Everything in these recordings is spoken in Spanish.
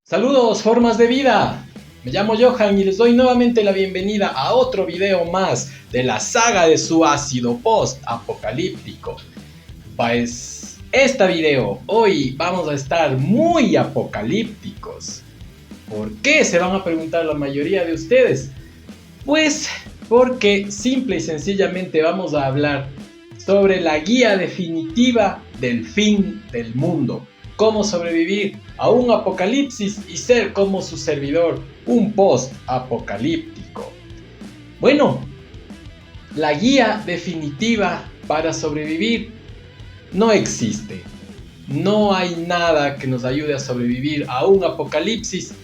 Saludos, formas de vida. Me llamo Johan y les doy nuevamente la bienvenida a otro video más de la saga de su ácido post-apocalíptico. Pues este video, hoy vamos a estar muy apocalípticos. ¿Por qué? Se van a preguntar la mayoría de ustedes. Pues porque simple y sencillamente vamos a hablar sobre la guía definitiva del fin del mundo. Cómo sobrevivir a un apocalipsis y ser como su servidor, un post-apocalíptico. Bueno, la guía definitiva para sobrevivir no existe. No hay nada que nos ayude a sobrevivir a un apocalipsis.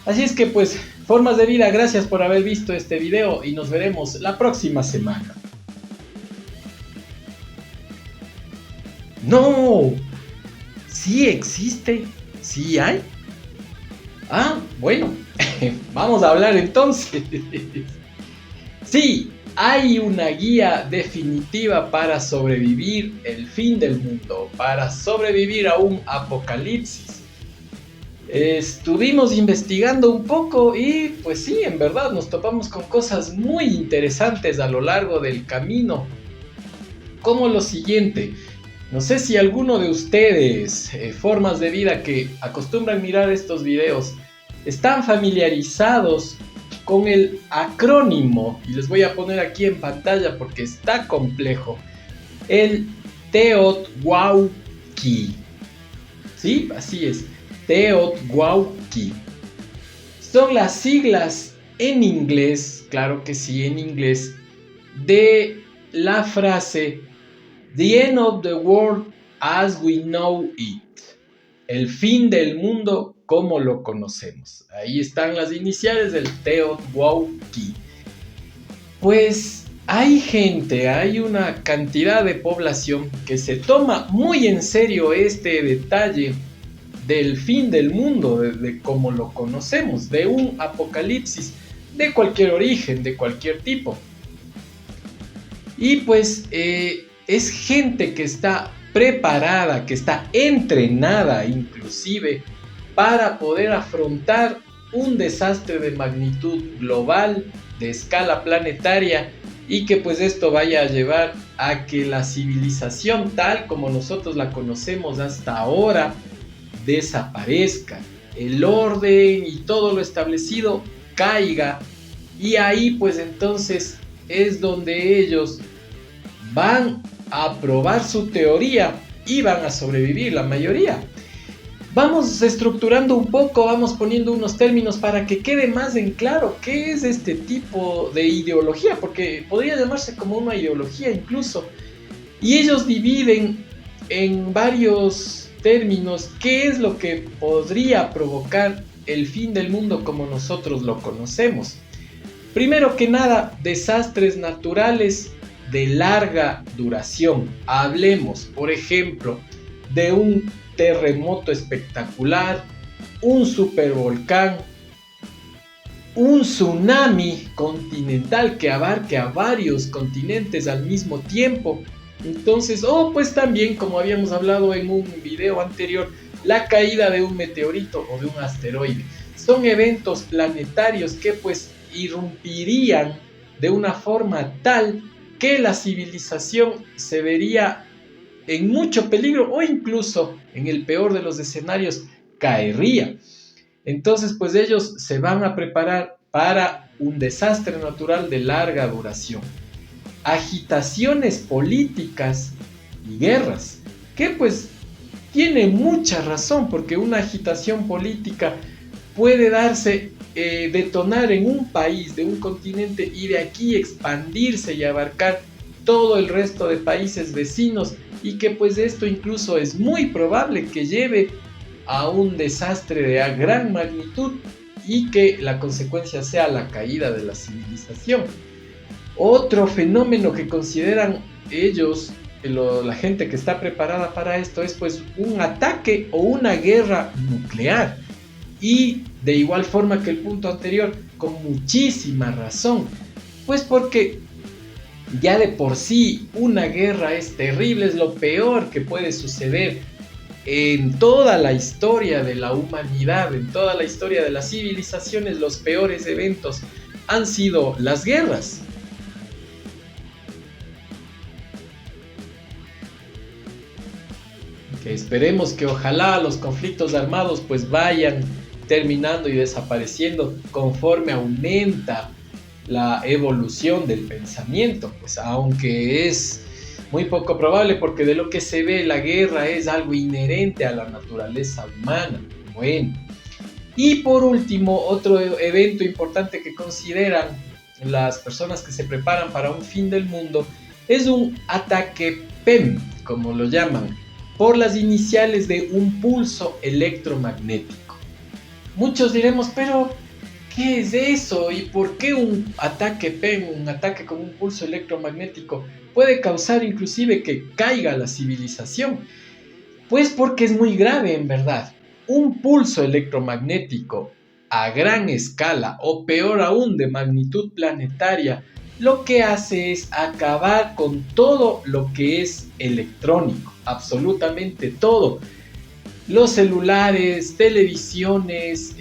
Así es que pues, formas de vida, gracias por haber visto este video y nos veremos la próxima semana. ¡No! ¿Sí existe? ¿Sí hay? Ah, bueno, vamos a hablar entonces. Sí, hay una guía definitiva para sobrevivir el fin del mundo, para sobrevivir a un apocalipsis. Estuvimos investigando un poco y pues sí, en verdad nos topamos con cosas muy interesantes a lo largo del camino. Como lo siguiente. No sé si alguno de ustedes, formas de vida que acostumbran mirar estos videos, están familiarizados con el acrónimo, y les voy a poner aquí en pantalla porque está complejo, el Teotwalki. ¿Sí? Así es, Teotwalki. Son las siglas en inglés, claro que sí, en inglés, de la frase The end of the world as we know it. El fin del mundo como lo conocemos. Ahí están las iniciales del Teotwalki. Pues hay una cantidad de población que se toma muy en serio este detalle del fin del mundo, de cómo lo conocemos, de un apocalipsis de cualquier origen, de cualquier tipo. Y pues es gente que está preparada, que está entrenada inclusive para poder afrontar un desastre de magnitud global, de escala planetaria, y que pues esto vaya a llevar a que la civilización tal como nosotros la conocemos hasta ahora desaparezca, el orden y todo lo establecido caiga, y ahí pues entonces es donde ellos van a probar su teoría y van a sobrevivir la mayoría. Vamos estructurando un poco, vamos poniendo unos términos para que quede más en claro qué es este tipo de ideología, porque podría llamarse como una ideología incluso. Y ellos dividen en varios términos qué es lo que podría provocar el fin del mundo como nosotros lo conocemos. Primero que nada, desastres naturales de larga duración. Hablemos, por ejemplo, de un terremoto espectacular, un supervolcán, un tsunami continental que abarque a varios continentes al mismo tiempo. Entonces, pues también, como habíamos hablado en un video anterior, la caída de un meteorito o de un asteroide. Son eventos planetarios que pues irrumpirían de una forma tal que la civilización se vería en mucho peligro o incluso en el peor de los escenarios caería. Entonces pues ellos se van a preparar para un desastre natural de larga duración. Agitaciones políticas y guerras, que pues tiene mucha razón, porque una agitación política puede darse, detonar en un país, de un continente, y de aquí expandirse y abarcar todo el resto de países vecinos, y que pues esto incluso es muy probable que lleve a un desastre de gran magnitud y que la consecuencia sea la caída de la civilización. Otro fenómeno que consideran ellos, la gente que está preparada para esto, es pues un ataque o una guerra nuclear. Y de igual forma que el punto anterior, con muchísima razón, pues porque ya de por sí una guerra es terrible, es lo peor que puede suceder en toda la historia de la humanidad, en toda la historia de las civilizaciones, los peores eventos han sido las guerras. Que esperemos que ojalá los conflictos armados pues vayan terminando y desapareciendo conforme aumenta la evolución del pensamiento, pues aunque es muy poco probable porque de lo que se ve la guerra es algo inherente a la naturaleza humana. Bueno, y por último, otro evento importante que consideran las personas que se preparan para un fin del mundo es un ataque PEM, como lo llaman, por las iniciales de un pulso electromagnético. Muchos diremos, pero ¿qué es eso? ¿Y por qué un ataque PEM, un ataque con un pulso electromagnético, puede causar inclusive que caiga la civilización? Pues porque es muy grave en verdad. Un pulso electromagnético a gran escala o peor aún de magnitud planetaria lo que hace es acabar con todo lo que es electrónico, absolutamente todo. Los celulares, televisiones,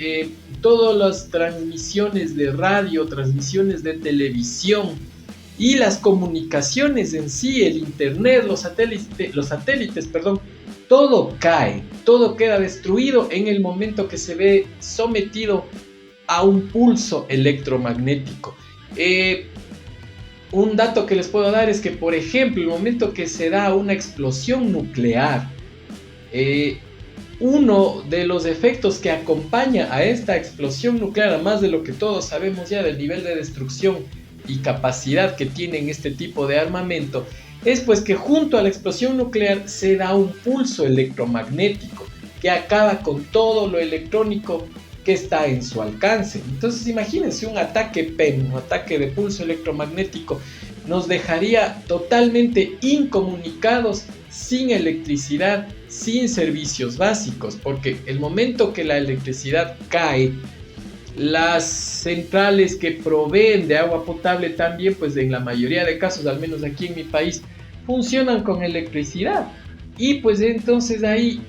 todas las transmisiones de radio, transmisiones de televisión y las comunicaciones en sí, el internet, los satélites, todo cae, todo queda destruido en el momento que se ve sometido a un pulso electromagnético. Un dato que les puedo dar es que, por ejemplo, el momento que se da una explosión nuclear, uno de los efectos que acompaña a esta explosión nuclear, además de lo que todos sabemos ya del nivel de destrucción y capacidad que tienen este tipo de armamento, es pues que junto a la explosión nuclear se da un pulso electromagnético que acaba con todo lo electrónico que está en su alcance. Entonces imagínense un ataque PEM, un ataque de pulso electromagnético, nos dejaría totalmente incomunicados, sin electricidad, sin servicios básicos, porque el momento que la electricidad cae, las centrales que proveen de agua potable también, pues en la mayoría de casos, al menos aquí en mi país, funcionan con electricidad. Y pues entonces ahí,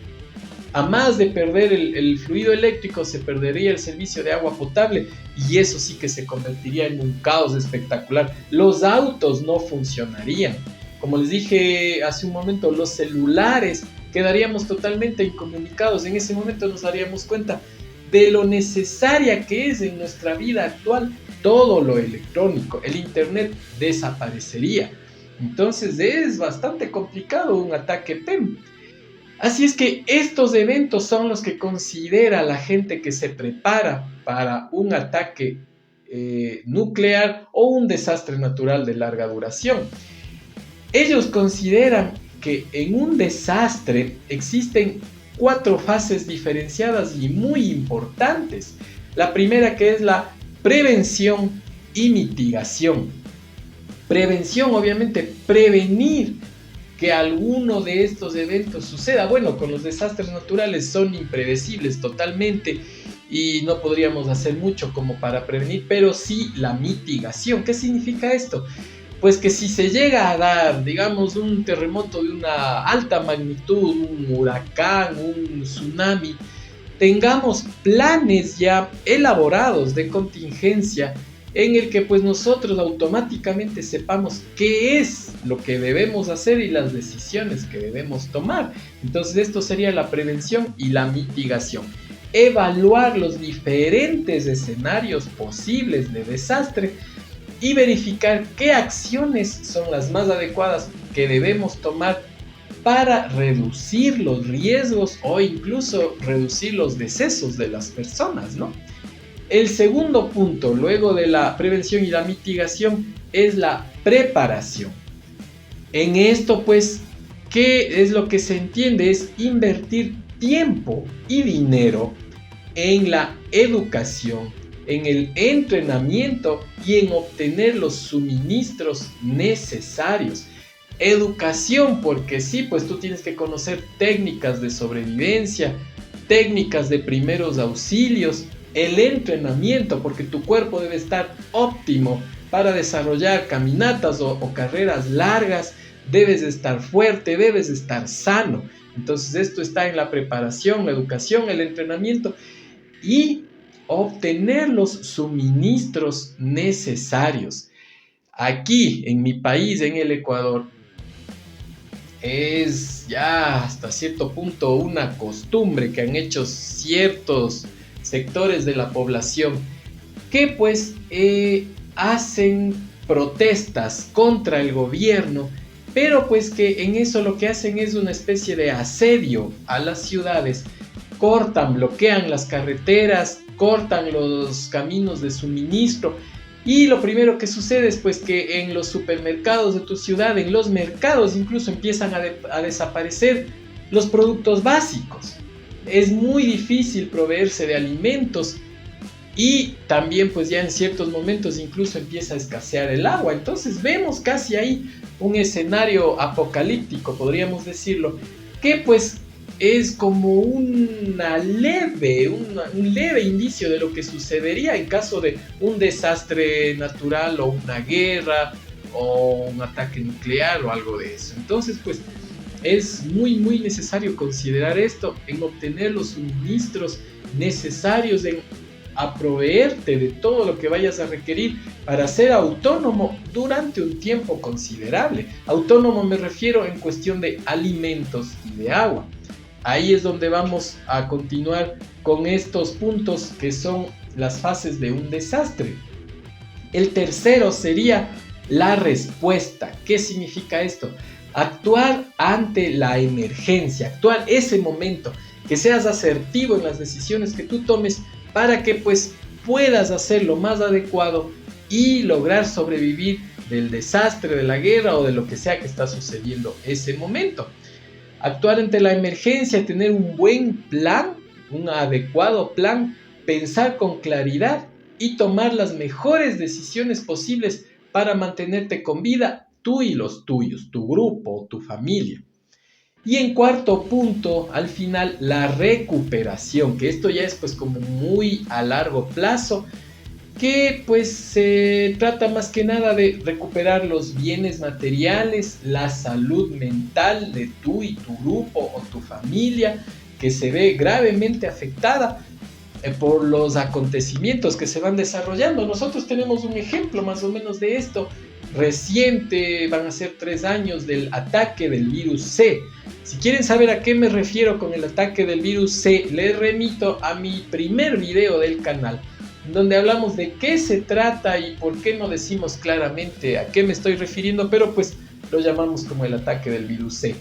a más de perder el fluido eléctrico, se perdería el servicio de agua potable y eso sí que se convertiría en un caos espectacular. Los autos no funcionarían. Como les dije hace un momento, los celulares quedaríamos totalmente incomunicados. En ese momento nos daríamos cuenta de lo necesaria que es en nuestra vida actual todo lo electrónico. El internet desaparecería. Entonces es bastante complicado un ataque PEM. Así es que estos eventos son los que considera la gente que se prepara para un ataque nuclear o un desastre natural de larga duración. Ellos consideran que en un desastre existen 4 fases diferenciadas y muy importantes. La primera, que es la prevención y mitigación. Prevención, obviamente, prevenir que alguno de estos eventos suceda. Bueno, con los desastres naturales son impredecibles totalmente y no podríamos hacer mucho como para prevenir, pero sí la mitigación. ¿Qué significa esto? Pues que si se llega a dar, digamos, un terremoto de una alta magnitud, un huracán, un tsunami, tengamos planes ya elaborados de contingencia en el que pues nosotros automáticamente sepamos qué es lo que debemos hacer y las decisiones que debemos tomar. Entonces esto sería la prevención y la mitigación. Evaluar los diferentes escenarios posibles de desastre y verificar qué acciones son las más adecuadas que debemos tomar para reducir los riesgos o incluso reducir los decesos de las personas, ¿no? El segundo punto, luego de la prevención y la mitigación, es la preparación. En esto, pues, ¿qué es lo que se entiende? Es invertir tiempo y dinero en la educación, en el entrenamiento y en obtener los suministros necesarios. Educación, porque sí, pues tú tienes que conocer técnicas de sobrevivencia, técnicas de primeros auxilios, el entrenamiento, porque tu cuerpo debe estar óptimo para desarrollar caminatas o carreras largas, debes de estar fuerte, debes de estar sano. Entonces esto está en la preparación, la educación, el entrenamiento y obtener los suministros necesarios. Aquí en mi país, en el Ecuador, es ya hasta cierto punto una costumbre que han hecho ciertos sectores de la población que pues hacen protestas contra el gobierno, pero pues que en eso lo que hacen es una especie de asedio a las ciudades, cortan, bloquean las carreteras, cortan los caminos de suministro. Y lo primero que sucede es pues que en los supermercados de tu ciudad, en los mercados incluso empiezan a desaparecer los productos básicos. Es muy difícil proveerse de alimentos y también pues ya en ciertos momentos incluso empieza a escasear el agua. Entonces vemos casi ahí un escenario apocalíptico, podríamos decirlo, que pues es como un leve indicio de lo que sucedería en caso de un desastre natural o una guerra o un ataque nuclear o algo de eso. Entonces, pues es muy necesario considerar esto en obtener los suministros necesarios, a proveerte de todo lo que vayas a requerir para ser autónomo durante un tiempo considerable. Autónomo me refiero en cuestión de alimentos y de agua. Ahí es donde vamos a continuar con estos puntos que son las fases de un desastre. El tercero sería la respuesta. ¿Qué significa esto? Actuar ante la emergencia, actuar ese momento, que seas asertivo en las decisiones que tú tomes para que pues puedas hacer lo más adecuado y lograr sobrevivir del desastre, de la guerra o de lo que sea que está sucediendo ese momento. Actuar ante la emergencia, tener un buen plan, un adecuado plan, pensar con claridad y tomar las mejores decisiones posibles para mantenerte con vida, tú y los tuyos, tu grupo, tu familia. Y en cuarto punto, al final, la recuperación, que esto ya es pues como muy a largo plazo, que pues se trata más que nada de recuperar los bienes materiales, la salud mental de tú y tu grupo o tu familia, que se ve gravemente afectada por los acontecimientos que se van desarrollando. Nosotros tenemos un ejemplo más o menos de esto reciente, van a ser 3 años del ataque del virus C. Si quieren saber a qué me refiero con el ataque del virus C, les remito a mi primer video del canal, donde hablamos de qué se trata y por qué no decimos claramente a qué me estoy refiriendo, pero pues lo llamamos como el ataque del virus C.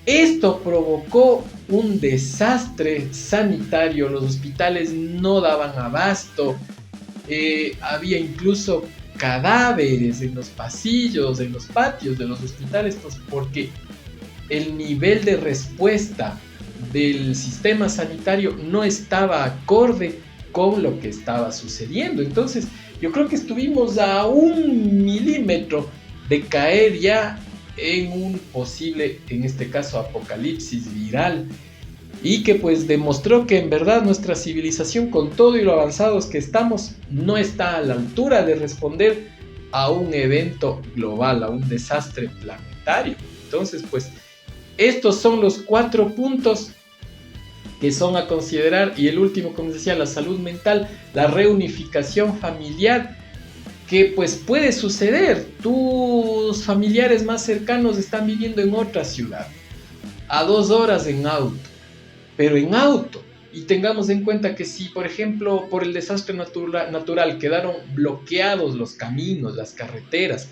Esto provocó un desastre sanitario, los hospitales no daban abasto, había incluso cadáveres en los pasillos, en los patios de los hospitales, pues porque el nivel de respuesta del sistema sanitario no estaba acorde con lo que estaba sucediendo. Entonces yo creo que estuvimos a 1 milímetro de caer ya en un posible, en este caso, apocalipsis viral, y que pues demostró que en verdad nuestra civilización, con todo y lo avanzados que estamos, no está a la altura de responder a un evento global, a un desastre planetario. Entonces pues estos son los 4 puntos que son a considerar, y el último, como decía, la salud mental, la reunificación familiar, que pues puede suceder. Tus familiares más cercanos están viviendo en otra ciudad, a 2 horas en auto, pero en auto. Y tengamos en cuenta que si, por ejemplo, por el desastre natural quedaron bloqueados los caminos, las carreteras,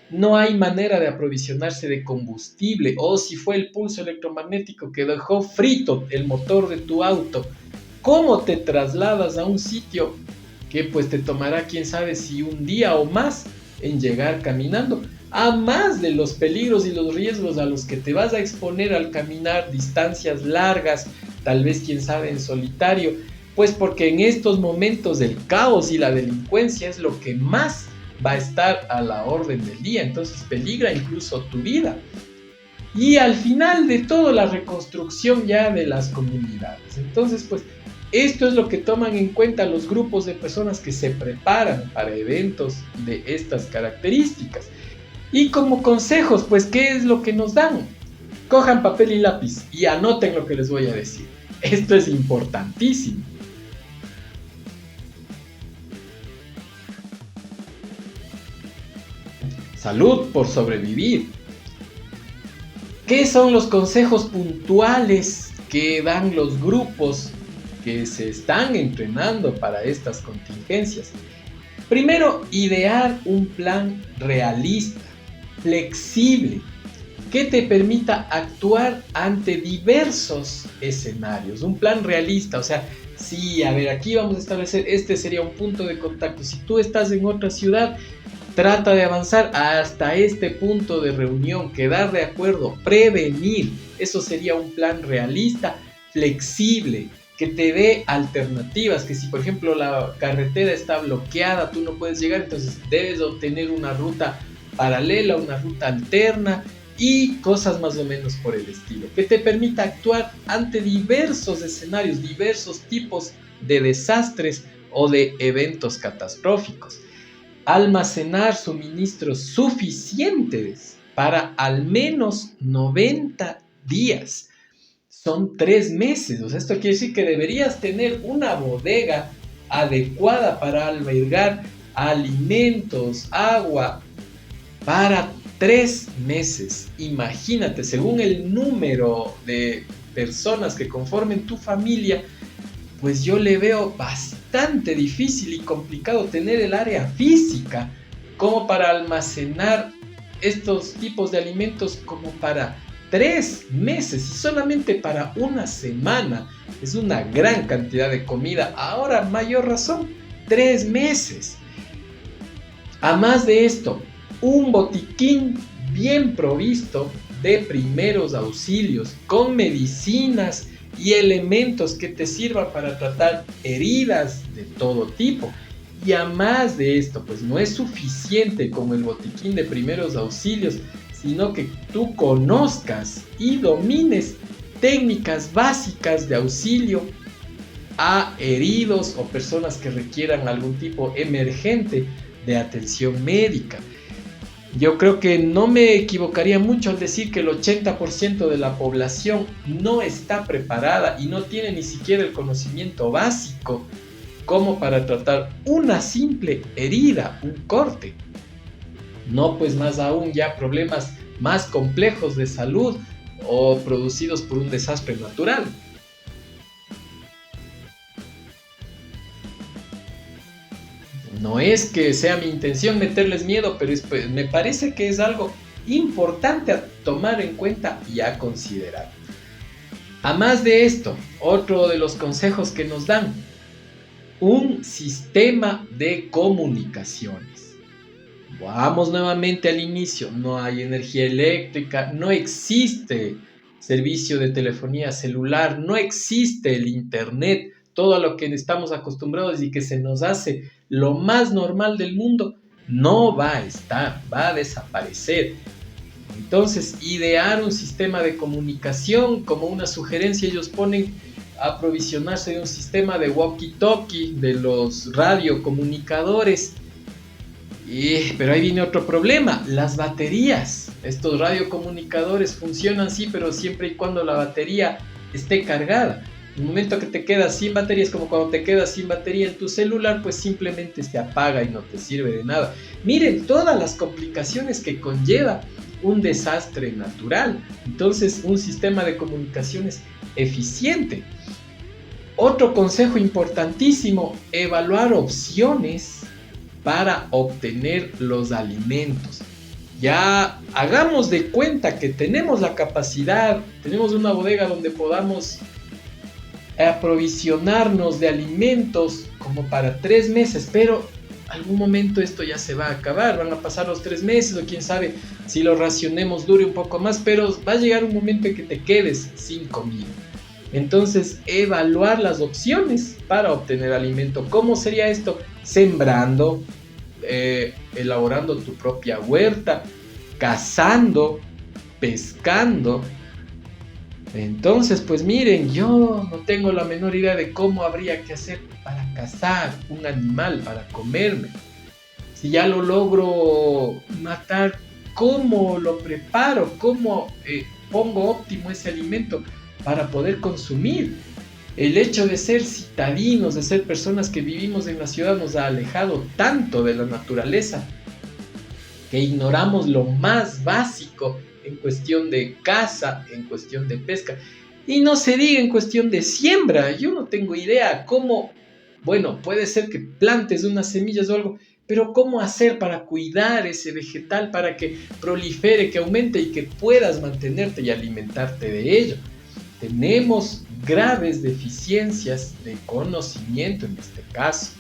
no hay manera de aprovisionarse de combustible, o si fue el pulso electromagnético que dejó frito el motor de tu auto, ¿cómo te trasladas a un sitio que pues te tomará quién sabe si un día o más en llegar caminando? A más de los peligros y los riesgos a los que te vas a exponer al caminar distancias largas, tal vez quién sabe en solitario, pues porque en estos momentos el caos y la delincuencia es lo que más va a estar a la orden del día. Entonces peligra incluso tu vida. Y al final de todo, la reconstrucción ya de las comunidades. Entonces pues esto es lo que toman en cuenta los grupos de personas que se preparan para eventos de estas características. Y como consejos, pues, ¿qué es lo que nos dan? Cojan papel y lápiz y anoten lo que les voy a decir. Esto es importantísimo. Salud por sobrevivir. ¿Qué son los consejos puntuales que dan los grupos que se están entrenando para estas contingencias? Primero, idear un plan realista, flexible, que te permita actuar ante diversos escenarios. Un plan realista, o sea, sí, a ver, aquí vamos a establecer, este sería un punto de contacto. Si tú estás en otra ciudad, trata de avanzar hasta este punto de reunión, quedar de acuerdo, prevenir. Eso sería un plan realista, flexible, que te dé alternativas, que si por ejemplo la carretera está bloqueada, tú no puedes llegar, entonces debes obtener una ruta paralela, una ruta alterna y cosas más o menos por el estilo, que te permita actuar ante diversos escenarios, diversos tipos de desastres o de eventos catastróficos. Almacenar suministros suficientes para al menos 90 días. Son 3 meses, o sea, esto quiere decir que deberías tener una bodega adecuada para albergar alimentos, agua, para 3 meses. Imagínate, según el número de personas que conformen tu familia, pues yo le veo bastante difícil y complicado tener el área física como para almacenar estos tipos de alimentos como para 3 meses y solamente para una semana. Es una gran cantidad de comida. Ahora, mayor razón, 3 meses. A más de esto, un botiquín bien provisto de primeros auxilios con medicinas y elementos que te sirvan para tratar heridas de todo tipo. Y a más de esto, pues no es suficiente con el botiquín de primeros auxilios, sino que tú conozcas y domines técnicas básicas de auxilio a heridos o personas que requieran algún tipo emergente de atención médica. Yo creo que no me equivocaría mucho al decir que el 80% de la población no está preparada y no tiene ni siquiera el conocimiento básico como para tratar una simple herida, un corte. No, pues más aún ya problemas más complejos de salud o producidos por un desastre natural. No es que sea mi intención meterles miedo, pero me parece que es algo importante a tomar en cuenta y a considerar. A más de esto, otro de los consejos que nos dan, un sistema de comunicaciones. Vamos nuevamente al inicio, no hay energía eléctrica, no existe servicio de telefonía celular, no existe el internet, todo a lo que estamos acostumbrados y que se nos hace lo más normal del mundo, no va a estar, va a desaparecer. Entonces, idear un sistema de comunicación, como una sugerencia, ellos ponen aprovisionarse de un sistema de walkie-talkie, de los radiocomunicadores. Pero ahí viene otro problema, las baterías. Estos radiocomunicadores funcionan sí, pero siempre y cuando la batería esté cargada. El momento que te quedas sin batería es como cuando te quedas sin batería en tu celular, pues simplemente se apaga y no te sirve de nada. Miren todas las complicaciones que conlleva un desastre natural. Entonces, un sistema de comunicaciones eficiente. Otro consejo importantísimo, evaluar opciones para obtener los alimentos. Ya hagamos de cuenta que tenemos la capacidad, tenemos una bodega donde podamos aprovisionarnos de alimentos como para 3 meses, pero algún momento esto ya se va a acabar, van a pasar los 3 meses o quién sabe si lo racionemos dure un poco más, pero va a llegar un momento en que te quedes sin comida. Entonces, evaluar las opciones para obtener alimento. ¿Cómo sería esto? Sembrando, elaborando tu propia huerta, cazando, pescando. Entonces, pues miren, yo no tengo la menor idea de cómo habría que hacer para cazar un animal, para comerme. Si ya lo logro matar, cómo lo preparo, cómo pongo óptimo ese alimento para poder consumir. El hecho de ser citadinos, de ser personas que vivimos en la ciudad, nos ha alejado tanto de la naturaleza que ignoramos lo más básico en cuestión de caza, en cuestión de pesca. Y no se diga en cuestión de siembra. Yo no tengo idea cómo, bueno, puede ser que plantes unas semillas o algo, pero cómo hacer para cuidar ese vegetal, para que prolifere, que aumente y que puedas mantenerte y alimentarte de ello. Tenemos graves deficiencias de conocimiento en este caso.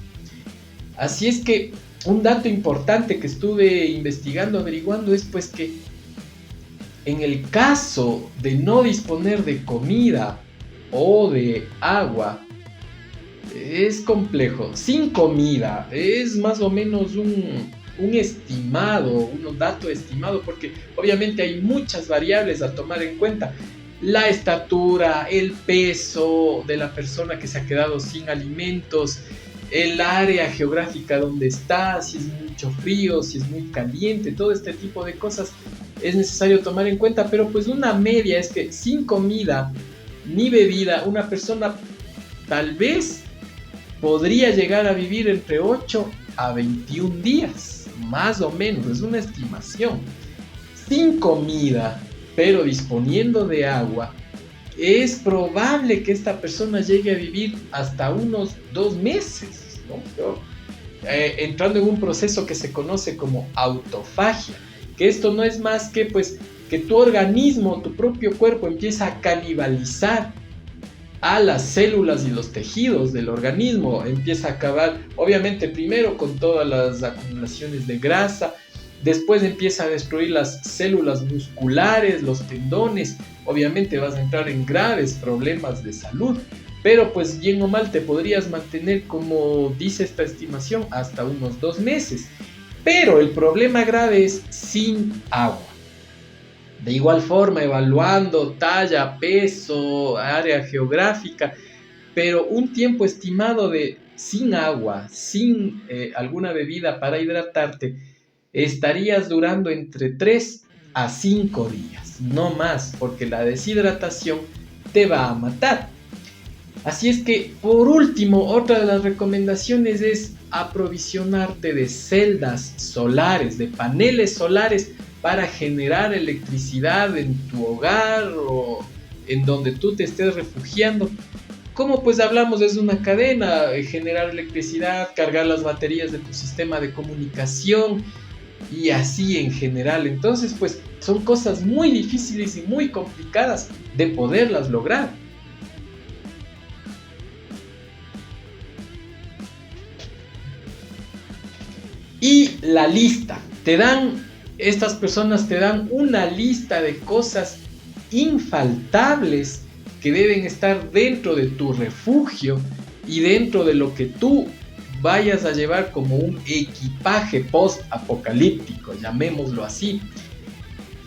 Así es que un dato importante que estuve investigando, averiguando, es pues que en el caso de no disponer de comida o de agua, es complejo. Sin comida es más o menos un estimado, un dato estimado, porque obviamente hay muchas variables a tomar en cuenta. La estatura, el peso de la persona que se ha quedado sin alimentos, el área geográfica donde está, si es mucho frío, si es muy caliente, todo este tipo de cosas es necesario tomar en cuenta, pero pues una media es que sin comida ni bebida, una persona tal vez podría llegar a vivir entre 8 a 21 días, más o menos, es una estimación. Sin comida, pero disponiendo de agua, es probable que esta persona llegue a vivir hasta unos 2 meses, ¿no? Entrando en un proceso que se conoce como autofagia, que esto no es más que pues que tu organismo, tu propio cuerpo empieza a canibalizar a las células y los tejidos del organismo, empieza a acabar obviamente primero con todas las acumulaciones de grasa, después empieza a destruir las células musculares, los tendones, obviamente vas a entrar en graves problemas de salud, pero pues bien o mal te podrías mantener, como dice esta estimación, hasta unos 2 meses. Pero el problema grave es sin agua. De igual forma, evaluando talla, peso, área geográfica, pero un tiempo estimado de sin agua, sin alguna bebida para hidratarte, estarías durando entre 3 a 5 días, no más, porque la deshidratación te va a matar. Así es que, por último, otra de las recomendaciones es aprovisionarte de celdas solares, de paneles solares para generar electricidad en tu hogar o en donde tú te estés refugiando. Como pues hablamos, es una cadena, generar electricidad, cargar las baterías de tu sistema de comunicación y así en general. Entonces pues son cosas muy difíciles y muy complicadas de poderlas lograr. Y la lista, estas personas te dan una lista de cosas infaltables que deben estar dentro de tu refugio y dentro de lo que tú vayas a llevar como un equipaje post-apocalíptico, llamémoslo así.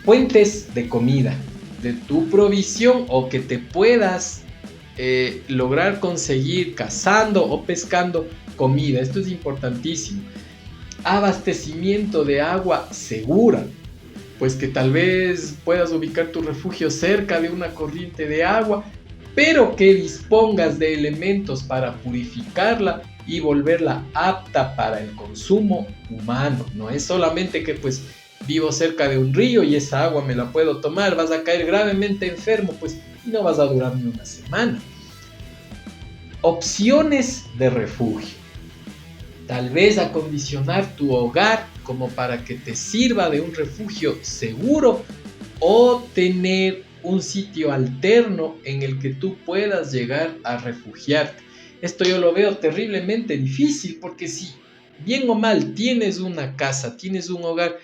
Fuentes de comida, de tu provisión o que te puedas lograr conseguir cazando o pescando comida. Esto es importantísimo. Abastecimiento de agua segura, pues que tal vez puedas ubicar tu refugio cerca de una corriente de agua, pero que dispongas de elementos para purificarla y volverla apta para el consumo humano. No es solamente que pues vivo cerca de un río y esa agua me la puedo tomar, vas a caer gravemente enfermo, pues y no vas a durar ni una semana. Opciones de refugio. Tal vez acondicionar tu hogar como para que te sirva de un refugio seguro o tener un sitio alterno en el que tú puedas llegar a refugiarte. Esto yo lo veo terriblemente difícil porque si bien o mal tienes una casa, tienes un hogar,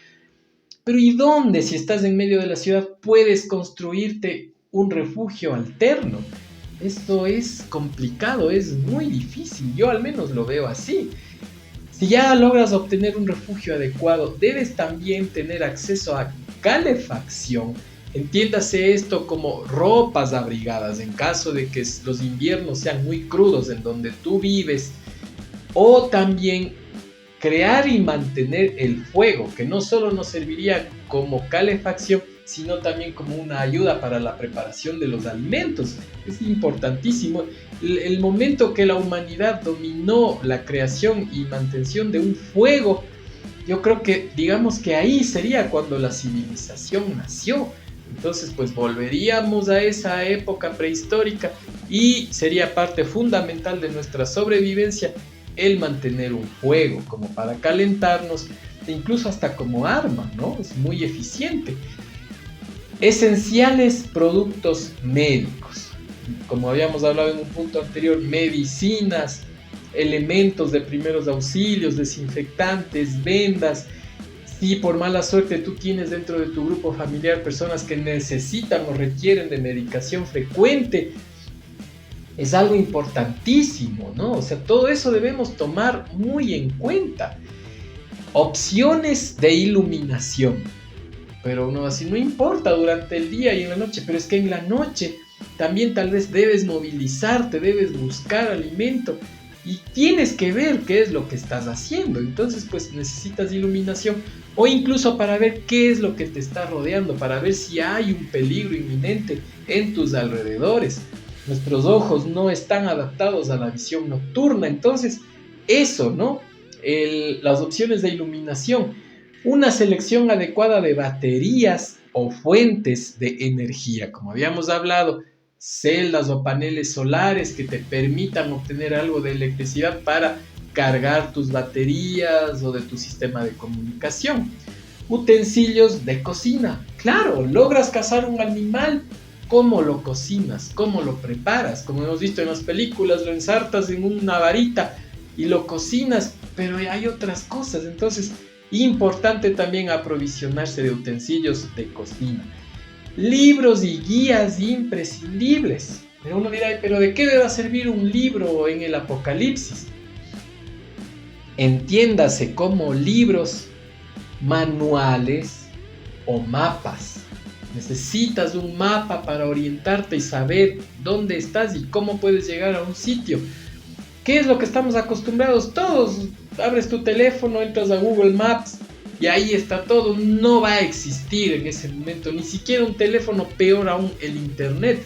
pero ¿y dónde si estás en medio de la ciudad puedes construirte un refugio alterno? Esto es complicado, es muy difícil, yo al menos lo veo así. Si ya logras obtener un refugio adecuado, debes también tener acceso a calefacción. Entiéndase esto como ropas abrigadas en caso de que los inviernos sean muy crudos en donde tú vives. O también crear y mantener el fuego, que no solo nos serviría como calefacción, sino también como una ayuda para la preparación de los alimentos. Es importantísimo. El momento que la humanidad dominó la creación y mantención de un fuego, yo creo que digamos que ahí sería cuando la civilización nació. Entonces pues volveríamos a esa época prehistórica y sería parte fundamental de nuestra sobrevivencia el mantener un fuego como para calentarnos, e incluso hasta como arma, ¿no? Es muy eficiente. Esenciales productos médicos. Como habíamos hablado en un punto anterior, medicinas, elementos de primeros auxilios, desinfectantes, vendas. Si por mala suerte tú tienes dentro de tu grupo familiar personas que necesitan o requieren de medicación frecuente, es algo importantísimo, ¿no? O sea, todo eso debemos tomar muy en cuenta. Opciones de iluminación. Pero no, así no importa durante el día y en la noche, pero es que en la noche también tal vez debes movilizarte, debes buscar alimento y tienes que ver qué es lo que estás haciendo. Entonces pues necesitas iluminación o incluso para ver qué es lo que te está rodeando, para ver si hay un peligro inminente en tus alrededores. Nuestros ojos no están adaptados a la visión nocturna, entonces eso, ¿no? Las opciones de iluminación. Una selección adecuada de baterías o fuentes de energía, como habíamos hablado, celdas o paneles solares que te permitan obtener algo de electricidad para cargar tus baterías o de tu sistema de comunicación. Utensilios de cocina. Claro, logras cazar un animal, ¿cómo lo cocinas? ¿Cómo lo preparas? Como hemos visto en las películas, lo ensartas en una varita y lo cocinas, pero hay otras cosas, entonces importante también aprovisionarse de utensilios de cocina. Libros y guías imprescindibles. Pero uno dirá, ¿pero de qué debe servir un libro en el Apocalipsis? Entiéndase como libros, manuales o mapas. Necesitas un mapa para orientarte y saber dónde estás y cómo puedes llegar a un sitio. ¿Qué es lo que estamos acostumbrados todos? Abres tu teléfono, entras a Google Maps y ahí está todo. No va a existir en ese momento ni siquiera un teléfono, peor aún el internet.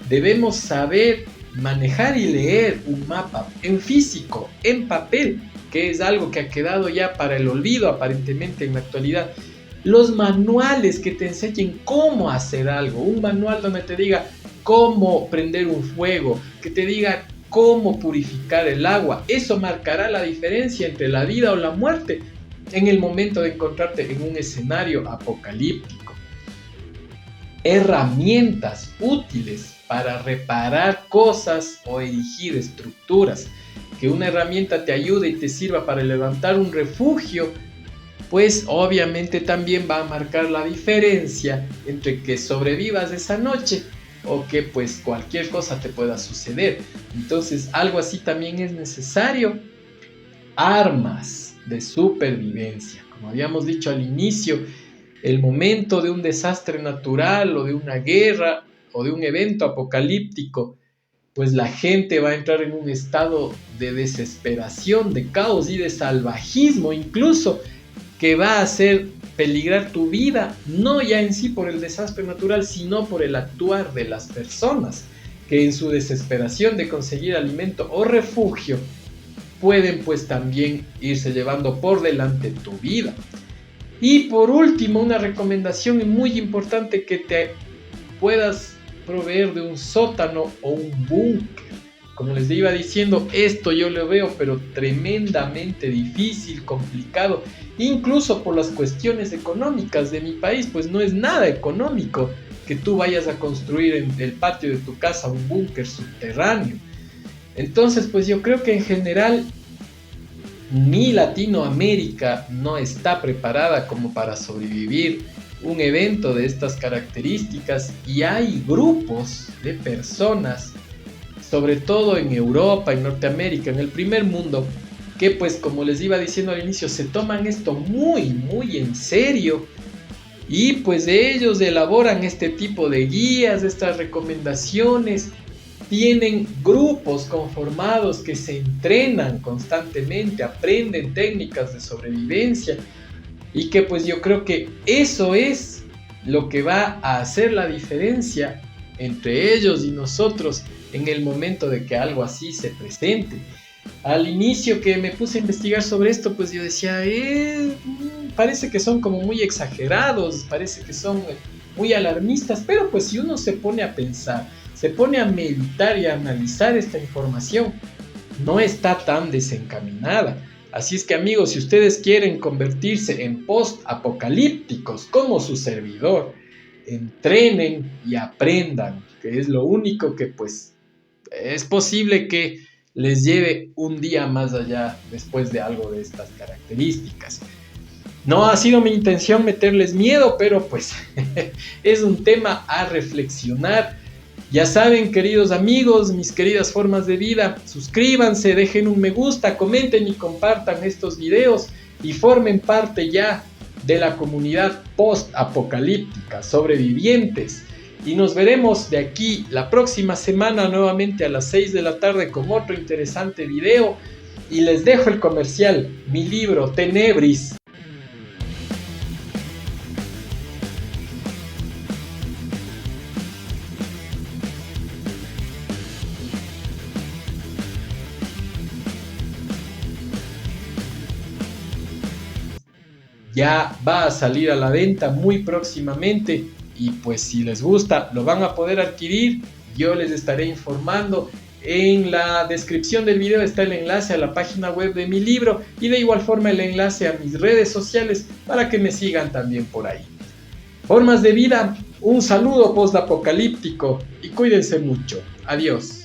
Debemos saber manejar y leer un mapa en físico, en papel, que es algo que ha quedado ya para el olvido aparentemente en la actualidad. Los manuales que te enseñen cómo hacer algo, un manual donde te diga cómo prender un fuego, que te diga cómo purificar el agua. Eso marcará la diferencia entre la vida o la muerte en el momento de encontrarte en un escenario apocalíptico. Herramientas útiles para reparar cosas o erigir estructuras. Que una herramienta te ayude y te sirva para levantar un refugio, pues obviamente también va a marcar la diferencia entre que sobrevivas esa noche o que pues cualquier cosa te pueda suceder. Entonces algo así también es necesario. Armas de supervivencia. Como habíamos dicho al inicio, el momento de un desastre natural o de una guerra o de un evento apocalíptico, pues la gente va a entrar en un estado de desesperación, de caos y de salvajismo incluso, que va a hacer peligrar tu vida, no ya en sí por el desastre natural, sino por el actuar de las personas, que en su desesperación de conseguir alimento o refugio, pueden pues también irse llevando por delante tu vida. Y por último, una recomendación muy importante, que te puedas proveer de un sótano o un búnker. Como les iba diciendo, esto yo lo veo pero tremendamente difícil, complicado, incluso por las cuestiones económicas de mi país, pues no es nada económico que tú vayas a construir en el patio de tu casa un búnker subterráneo. Entonces pues yo creo que en general ni Latinoamérica no está preparada como para sobrevivir un evento de estas características, y hay grupos de personas, sobre todo en Europa, en Norteamérica, en el primer mundo, que pues como les iba diciendo al inicio, se toman esto muy muy en serio, y pues ellos elaboran este tipo de guías, estas recomendaciones, tienen grupos conformados que se entrenan constantemente, aprenden técnicas de sobrevivencia y que pues yo creo que eso es lo que va a hacer la diferencia entre ellos y nosotros en el momento de que algo así se presente. Al inicio que me puse a investigar sobre esto, pues yo decía, parece que son como muy exagerados, parece que son muy alarmistas, pero pues si uno se pone a pensar, se pone a meditar y a analizar esta información, no está tan desencaminada. Así es que amigos, si ustedes quieren convertirse en post-apocalípticos como su servidor, entrenen y aprendan, que es lo único que pues es posible que les lleve un día más allá después de algo de estas características. No ha sido mi intención meterles miedo, pero pues es un tema a reflexionar. Ya saben, queridos amigos, mis queridas formas de vida, suscríbanse, dejen un me gusta, comenten y compartan estos videos y formen parte ya de la comunidad post-apocalíptica, sobrevivientes. Y nos veremos de aquí la próxima semana nuevamente a las 6 de la tarde con otro interesante video. Y les dejo el comercial, mi libro Tenebris. Ya va a salir a la venta muy próximamente y pues si les gusta lo van a poder adquirir. Yo les estaré informando. En la descripción del video está el enlace a la página web de mi libro y de igual forma el enlace a mis redes sociales para que me sigan también por ahí. Formas de vida, un saludo post-apocalíptico y cuídense mucho. Adiós.